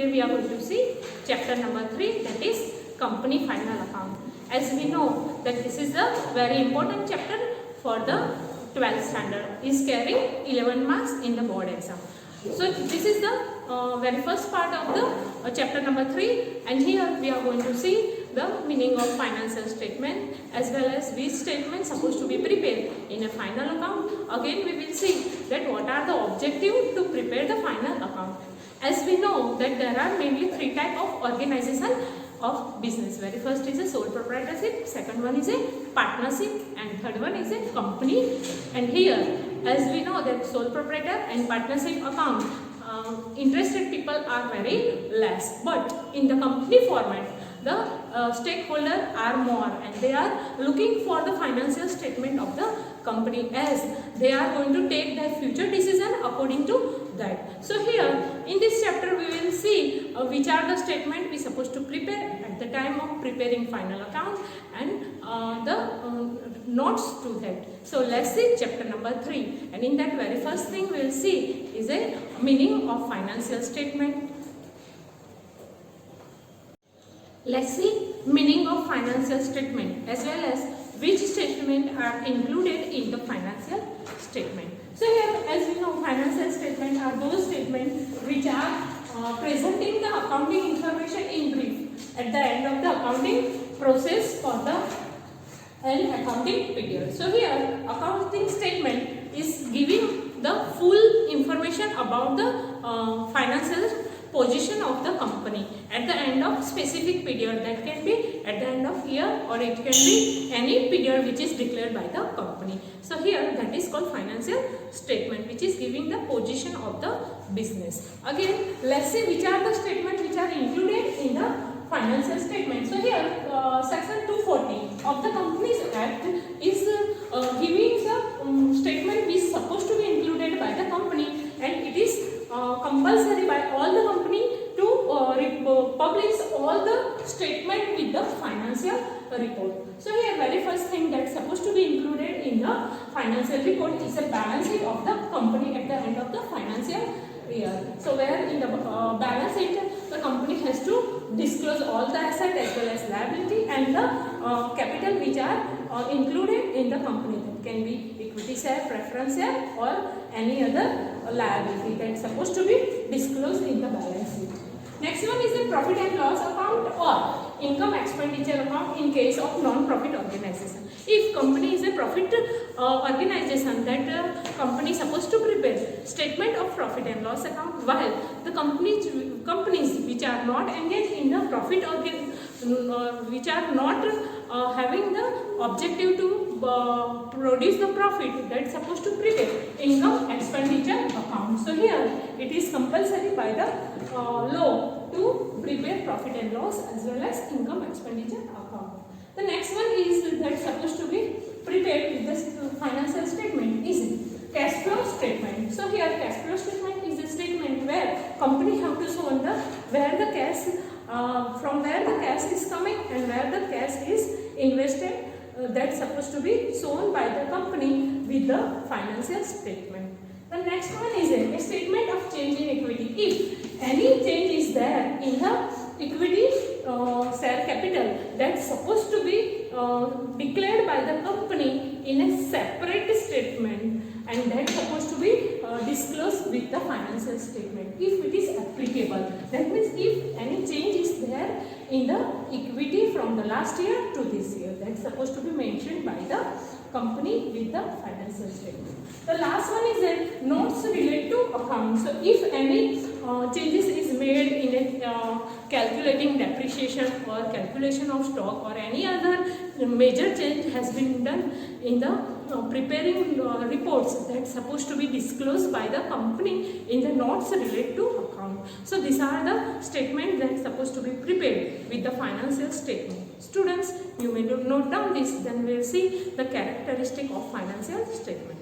today we are going to see chapter number 3, that is company final account. As we know that this is a very important chapter for the 12th standard, is carrying 11 marks in the board exam. So this is the very first part of the chapter number 3, and here we are going to see the meaning of financial statement as well as which statement supposed to be prepared in a final account. Again we will see that what are the objectives to prepare the final account. As we know that there are mainly 3 types of organization of business. Very first is a sole proprietorship, second one is a partnership, and third one is a company. And here, as we know that sole proprietor and partnership account, interested people are very less, but in the company format the stakeholders are more, and they are looking for the financial statement of the company, as they are going to take their future decision according to that. So here in this chapter we will see which are the statement we supposed to prepare at the time of preparing final account, and the notes to that. So let's see chapter number 3, and in that very first thing we will see is a meaning of financial statement. Let's see meaning of financial statement as well as which statement are included in the financial statement. So here, as we know, financial statement are those statements which are presenting the accounting information in brief at the end of the accounting process for the accounting period. So here accounting statement is giving the full information about the financial position of the company at the end of specific period. That can be at the end of year, or it can be any period which is declared by the company. So here that is called financial statement, which is giving the position of the business. Again, let's see which are the statements which are included in the financial statement. So here section 240 of the Companies Act is giving the statement which is supposed to be included by the company, and it is compulsory by all the company to publish all the statement with the financial report. So here very first thing that's supposed to be included in the financial report is a balance sheet of the company at the end of the financial year. So where in the balance sheet the company has to disclose all the asset as well as liability and the capital which are included in the company. That can be equity share, preference share, or any other liability that's supposed to be disclosed in the balance sheet. Next one is the profit and loss account or income expenditure account in case of non-profit organization. If company is a profit organization, that company is supposed to prepare statement of profit and loss account, while the companies which are not engaged in the profit which are not having the objective to produce the profit, that's supposed to prepare income expenditure account. So here it is compulsory by the law to prepare profit and loss as well as income expenditure account. The next one is that supposed to be prepared with this financial statement is cash flow statement. So here cash flow statement is a statement where company have to show the where the cash from where the cash is coming and where the cash is invested. That's supposed to be shown by the company with the financial statement. The next one is a statement of change in equity. If any change is there in the equity share capital, that's supposed to be declared by the company in a separate statement, and that's supposed to be disclosed with the financial statement if it is applicable. That means if any change is there in the equity from the last year to this year, that's supposed to be mentioned by the company with the financial statement. The last one is that notes related to accounts. So if any changes is made in a calculating depreciation or calculation of stock or any other major change has been done in the preparing reports, that's supposed to be disclosed by the company in the notes related to account. So these are the statements that's supposed to be prepared with the financial statement. Students, you may note down this, then we'll see the characteristic of financial statement.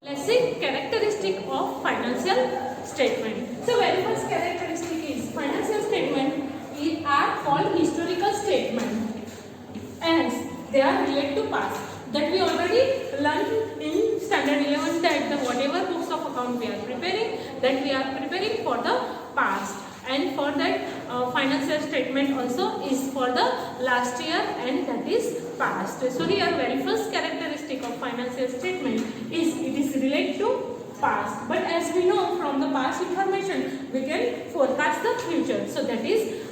Let's see characteristic of financial statement. So very first characteristic is financial statement are called historical statements. they are related to past. That we already learned in standard 11 that the whatever books of account we are preparing, that we are preparing for the past, and for that financial statement also is for the last year, and that is past. So here very first characteristic of financial statement is it is related to past, but as we know from the past information we can forecast the future. So that is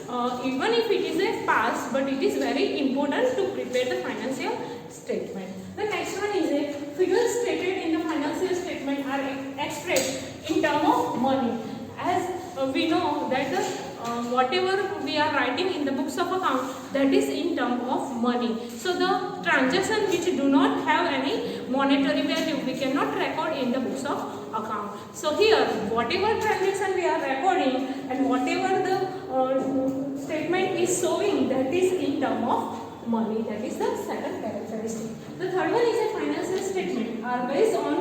even if it is a past, but it is very important to prepare the financial statement. The next one is a figures stated in the financial statement are expressed in terms of money. As we know that the whatever we are writing in the books of account, that is in terms of money. So the transaction which do not have any monetary value, we cannot record in the books of account. So here whatever transaction we are recording and whatever the statement is showing, that is in terms of money. That is the second characteristic. The third one is a financial statement are based on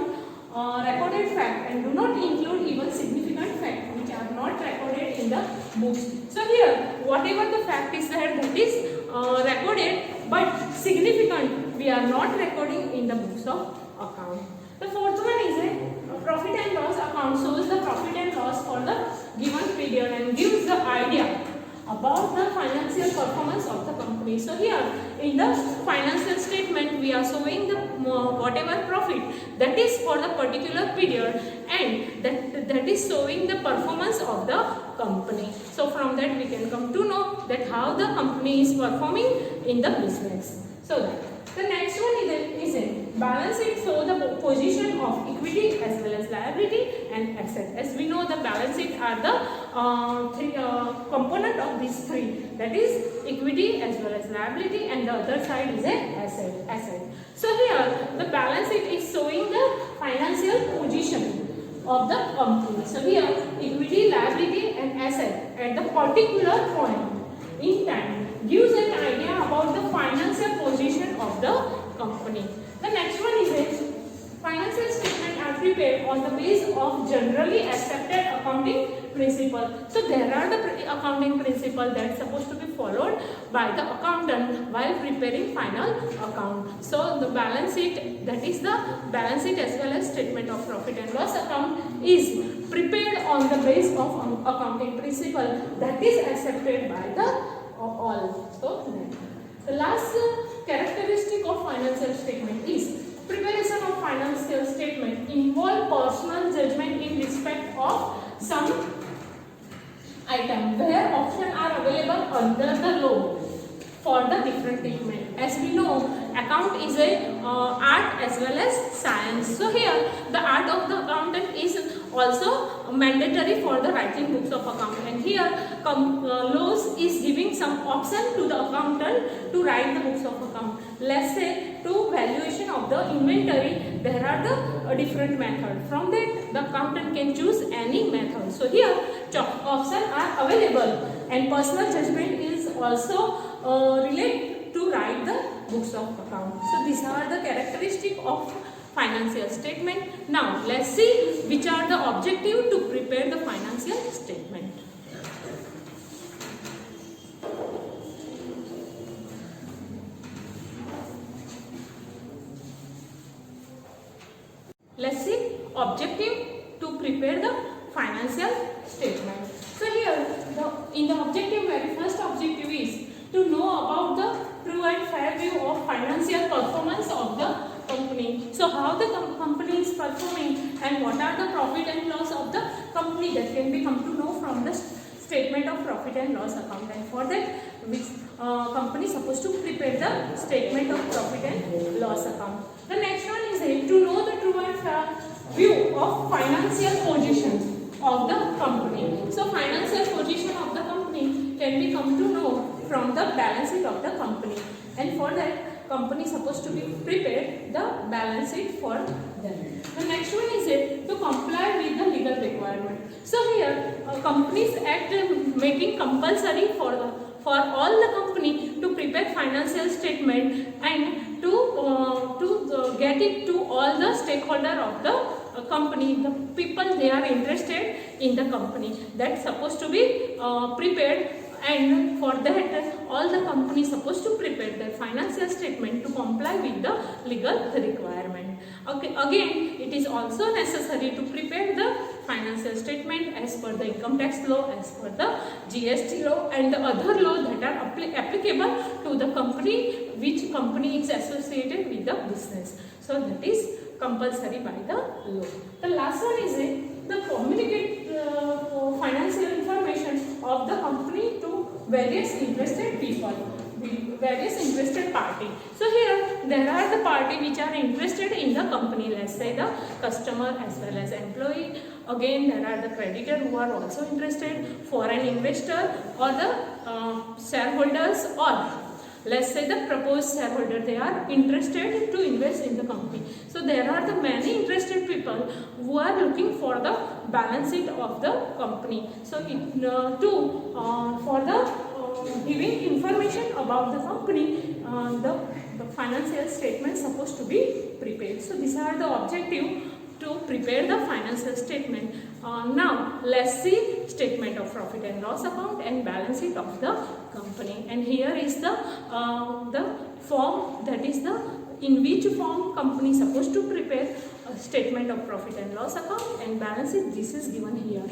recorded fact and do not include even significant fact which are not recorded in the books. So here whatever the fact is there, that is recorded, but significant we are not recording in the books of account. The fourth one is a profit and loss account shows the profit and loss for the given period and gives the idea about the financial performance of the company. So here in the financial statement we are showing the whatever profit that is for the particular period, and that is showing the performance of the company. So from that we can come to know that how the company is performing in the business. So that the next one is a balance sheet show the position of equity as well as liability and asset. As we know the balance sheet are the three component of these three, that is equity as well as liability, and the other side is a asset. So here the balance sheet is showing the financial position of the company. So here equity, liability and asset at the particular point in time gives an idea about the financial position of the company. The next one is a financial statement are prepared on the basis of generally accepted accounting principle. So there are the accounting principle that is supposed to be followed by the accountant while preparing final account. So the balance sheet, that is the balance sheet as well as statement of profit and loss account, is prepared on the basis of accounting principle that is accepted by the all. So the last characteristic of financial statement is preparation of financial statement involve personal judgment in respect of some item where options are available under the law for the different treatment. As we know, account is a art as well as science. So here the art of the accountant is also mandatory for the writing books of account, and here laws is giving some option to the accountant to write the books of account. Let's say to valuation of the inventory, there are the different method. From that the accountant can choose any method. So here options are available, and personal judgment is also related to write the books of account. So these are the characteristics of financial statement. Now let's see which are the objective to prepare the financial statement. Let's see objective to prepare the financial statement. So here in the objective, very first objective is to know about the true and fair view of financial performance of the company. So how the company is performing and what are the profit and loss of the company, that can be come to know from the statement of profit and loss account. And for that which company is supposed to prepare the statement of profit and loss account. The next one is to know the true and fair view of financial position of the company. So financial position of the company can be come to know from the balance sheet of the company, and for that company is supposed to be prepared the balance sheet for them. The next one is to comply with the legal requirement. So here Companies Act making compulsory for all the company to prepare financial statement and to get it to all the stakeholder of the company, the people they are interested in the company, that's supposed to be prepared. And for that all the companies supposed to prepare their financial statement to comply with the legal requirement. Okay, again, it is also necessary to prepare the financial statement as per the income tax law, as per the GST law and the other law that are applicable to the company, which company is associated with the business. So that is compulsory by the law. The last one is the communicate financial information of the company to various interested people, various interested party. So here there are the party which are interested in the company, let's say the customer as well as employee. Again, there are the creditor who are also interested, foreign investor or the shareholders, or let's say the proposed shareholder, they are interested to invest in the company. So there are the many interested people who are looking for the balance sheet of the company. So for the giving information about the company, the financial statement supposed to be prepared. So these are the objective to prepare the financial statement. Now let's see statement of profit and loss account and balance sheet of the company. And here is the form, that is the in which form company supposed to prepare a statement of profit and loss account and balance sheet. This is given here.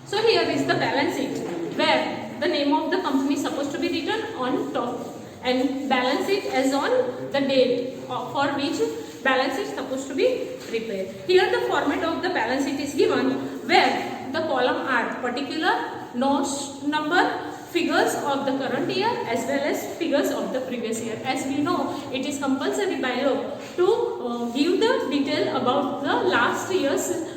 So here is the balance sheet where the name of the company is supposed to be written on top and balance sheet as on the date for which balance sheet is supposed to be prepared. Here the format of the balance sheet is given where the column are particular, number, figures of the current year as well as figures of the previous year. As we know, it is compulsory by law to give the detail about the last year's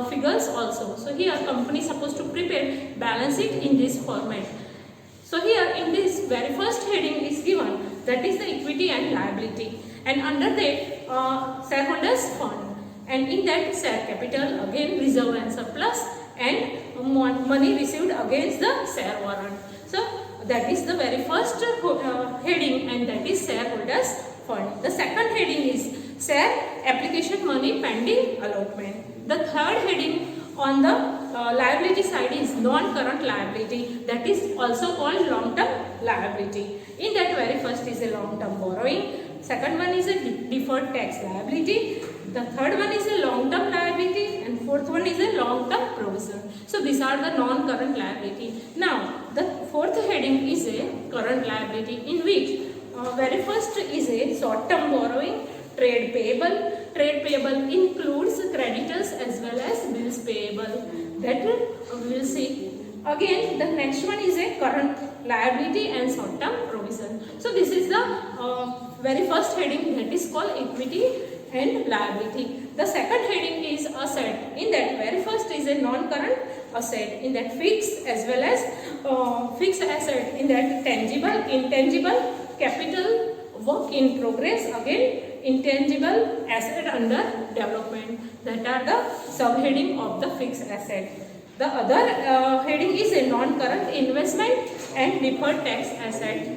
figures also. So here company is supposed to prepare balance sheet in this format. So here in this very first heading is given, that is the equity and liability, and under that shareholders fund, and in that share capital, again reserve and surplus, and money received against the share warrant. So that is the very first heading, and that is shareholders fund. The second heading is share application money pending allotment. The third heading on the liability side is non-current liability, that is also called long-term liability. In that very first is a long-term borrowing, second one is a deferred tax liability, the third one is a long-term liability, and fourth one is a long-term provision. So these are the non-current liability. Now the fourth heading is a current liability, in which very first is a short-term borrowing, trade payable. Trade payable includes creditors as well as bills payable, that we will see. Again, the next one is a current liability and short-term provision. So this is the very first heading, that is called equity and liability. The second heading is asset. In that very first is a non-current asset, in that fixed as well as fixed asset, in that tangible, intangible, capital, work in progress, again intangible asset under development, that are the subheading of the fixed asset. The other heading is a non-current investment and deferred tax asset,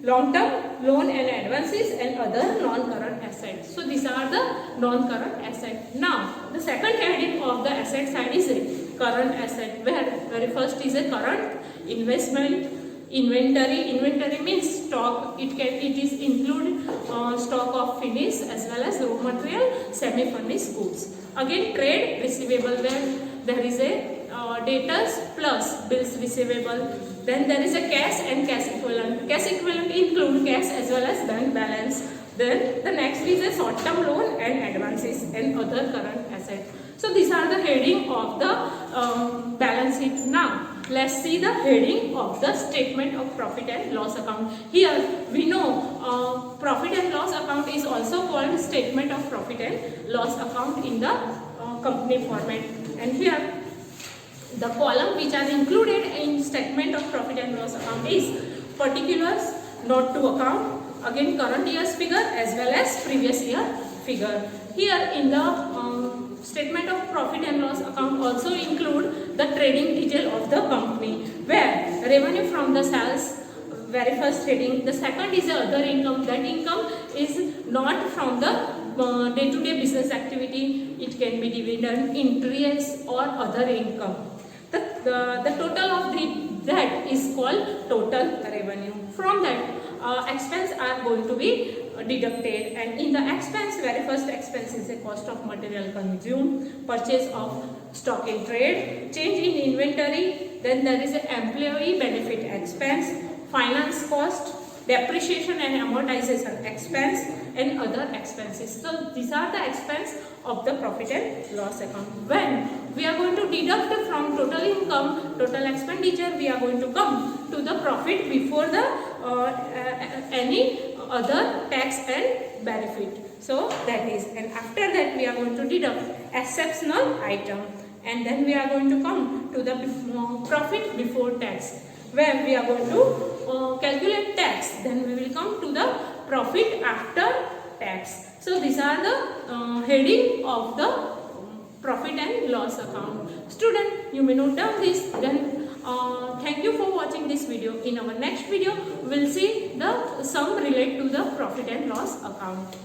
long-term loan and advances, and other non-current assets. So these are the non-current assets. Now the second heading of the asset side is a current asset, where very first is a current investment. Inventory means stock. It is include stock of finished as well as raw material, semi-finished goods. Again, trade receivable, where there is a debtors plus bills receivable. Then there is a cash and cash equivalent. Cash equivalent include cash as well as bank balance. Then the next is a short-term loan and advances and other current assets. So these are the heading of the balance sheet. Now let's see the heading of the statement of profit and loss account. Here we know profit and loss account is also called statement of profit and loss account in the company format. And here the column which are included in statement of profit and loss account is particulars, note to account, again current year's figure as well as previous year figure. Here in the statement of profit and loss account also include the trading detail of the company, where revenue from the sales very first heading. The second is the other income. That income is not from the day-to-day business activity. It can be dividend, interest, or other income. The total of that is called total revenue. From that, expense are going to be deducted, and in the expense, very first expense is the cost of material consumed, purchase of stock in trade, change in inventory. Then there is an employee benefit expense, finance cost, depreciation and amortization expense, and other expenses. So these are the expense of the profit and loss account. When we are going to deduct from total income, total expenditure, we are going to come to the profit before the any other tax and benefit. So that is, and after that we are going to deduct exceptional item, and then we are going to come to the profit before tax, where we are going to calculate tax. Then we will come to the profit after tax. So these are the heading of the profit and loss account. Student, you may note down this. Then thank you for watching this video. In our next video, we will see the sum related to the profit and loss account.